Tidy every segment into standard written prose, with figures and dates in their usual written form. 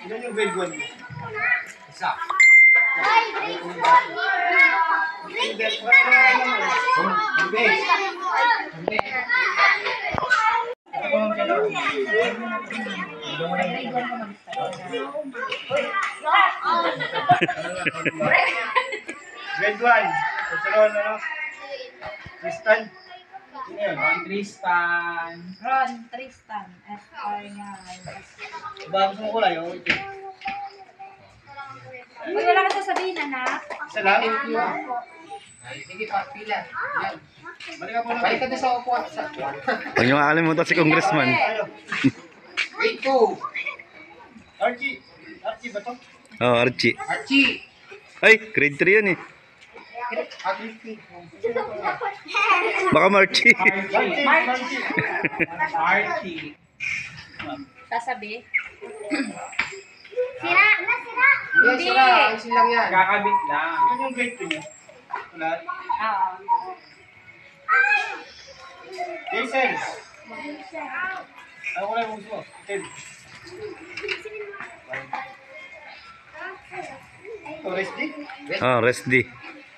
Ilan yung grade 1 mo? Isa. Grade 1. Susunod, ano? Tristan. Ron Tristan. Ron Tristan. S.R. nga. Bago mo kulay, oh. Ito. Uy, wala ka sasabihin, anak. Isa lang? Sige pa, pila. Yan. Balik ka po na. Balik ka na sa upuan. Huwag niyo makalimutan si Congressman. Ano? Wait ko. Archie. Archie ba to? Oh, Archie. Archie. Ay, grade 3 yan eh. Baka Marchie. Archie. Sasabi? Yes, sila. Ayusin lang yan. Kakabit lang. Ano yung grade 2 niya? Wala. Oo. Jason. Ano kulay mo gusto mo? Itim. Ito, rest D? Oh, rest D.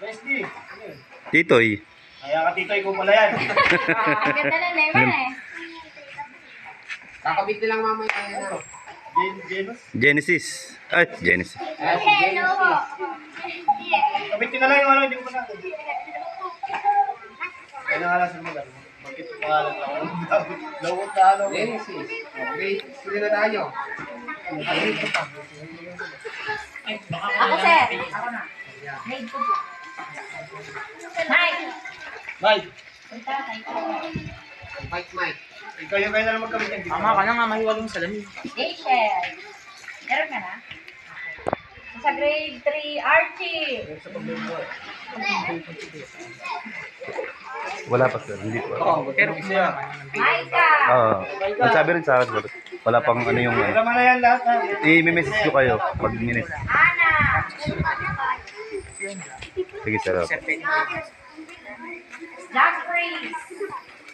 Rest D. Ano yun? Titoy. Kaya ka titoy ko pala yan. Ang ganda ng lemon eh. Kakabit na lang mamaya. Ano? Genus? Genesis. Ay, Genesis. Kabitin na lang yung ano, hindi ko pa natin. Kaya na nga lang sa mga bakit yung pangalan ako? Lawot na ano. Genesis. Okay, sila na tayo. Ako, sir. Ako na. Grade ko po. Mike. Mike, Punta, Mike. Mike. ikaw yung kaya na lang magkabit yan. Tama ka na nga, mahiwagang salamin. Rachel. Meron ka na? Sa grade 3, Archie. Wala pa sir, hindi pa. Pero isa lang. Maika. Nagsabi rin sa akin, sir. Wala pang ano yung... Alam mo na yan lahat ha. I-message ko kayo pag minutes. Ana. Sige sir. Jack Freeze.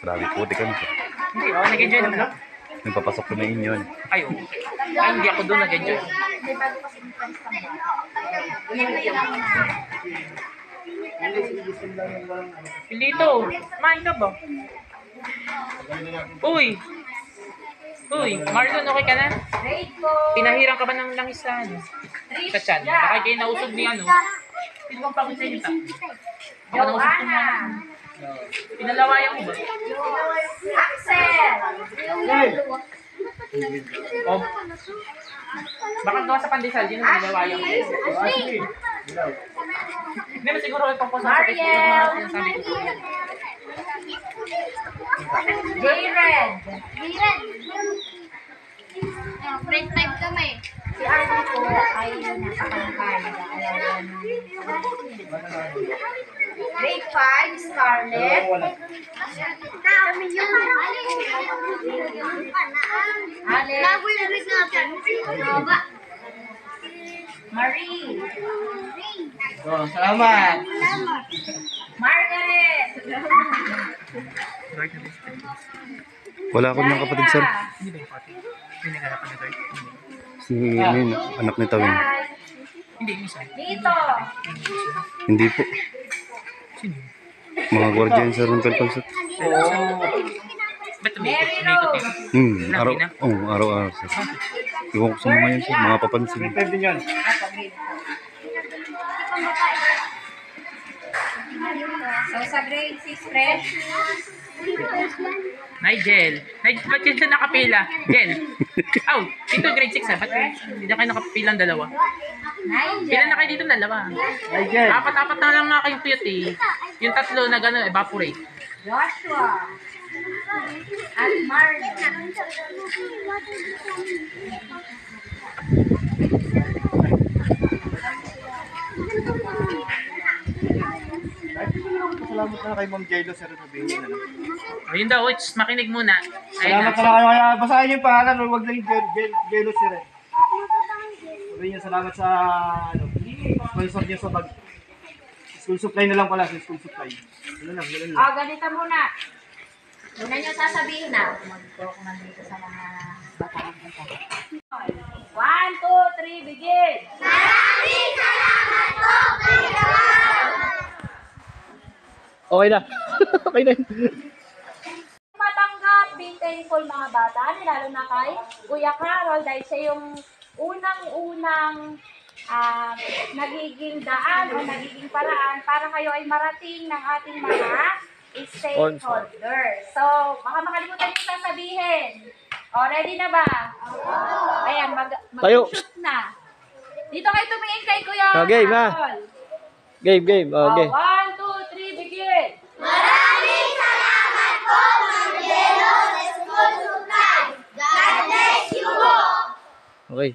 Grabe, puti kami sir. Hindi, ako nag-enjoy naman ako. Nagpapasok ko na inyo. Ay, oo. Ay, hindi ako doon nag-enjoy. Hindi to. Kumain ka ba? Uy! Uy, Marlon, okay ka na? Grade ko. Pinahirang ka ba ng langis sa ano? Sa chan? Baka kayo nausog ni ano? Sino bang pagod sa inyo ta? Baka nausog ko Joanna. Pinalawayan mo ba? Axel. O, baka gawa sa pandesal, yun ang pinalawayan mo. Ashley. Hindi mo siguro ipapasok sa Mariel. sabi ko. J-Red. Grade 5 kami. Si Arnie po ay nakakangkay. Grade 5, Scarlett. Kami yun. Alex. Nabulabig natin. Baba. Marie. Oh, salamat. Margaret. Wala akong mga kapatid sir. Hindi ba yung pati? Hindi naghanap na tayo. Si Min, anak ni Tawin. Hindi, isa. Dito. Hindi po. Mga guardian sir ng Kalpal sir. Ba't Mary umikot Rose. Araw, araw-araw sir. Iwan ko sa mga yan sir, mga papansin. Grade 5 din yan. So sa grade 6, fresh. Nigel. Ba't yun siya nakapila? Jel. Aw, dito grade 6 ah. Ba't hindi na kayo nakapila ang dalawa? Pila Nigel. na kayo dito dalawa. Nigel. Apat-apat na lang nga kayong cute eh. Yung tatlo na gano'n, evaporate. Joshua. At Marlon. Salamat na kay Ma'am Jello sir sabihin niya na. Ayun daw, makinig muna. Ayun Salamat na. na kaya basahin niyo yung pangalan, huwag lang yung Jello sir. Sabihin niyo salamat sa ano, sponsor niyo sa bag. School supply na lang pala, sa school supply. Ganun lang. Ganito muna. Una nyo sasabihin na. Mag-talk man dito sa mga bataan. 3, begin! Okay na. Okay na. Matanggap, be thankful mga bata, lalo na kay Kuya Carol dahil siya yung unang-unang nagiging daan o nagiging paraan para kayo ay marating ng ating mga stakeholders. So, baka makalimutan yung sasabihin. O, ready na ba? Ayan, Tayo. mag-shoot na. Dito kayo tumingin kay Kuya Okay, ma. Carol. Game, game. Okay. 1, 2, 3, begin! Maraming salamat po, Ma'am Jelo, sa school supply. God bless you po. Okay.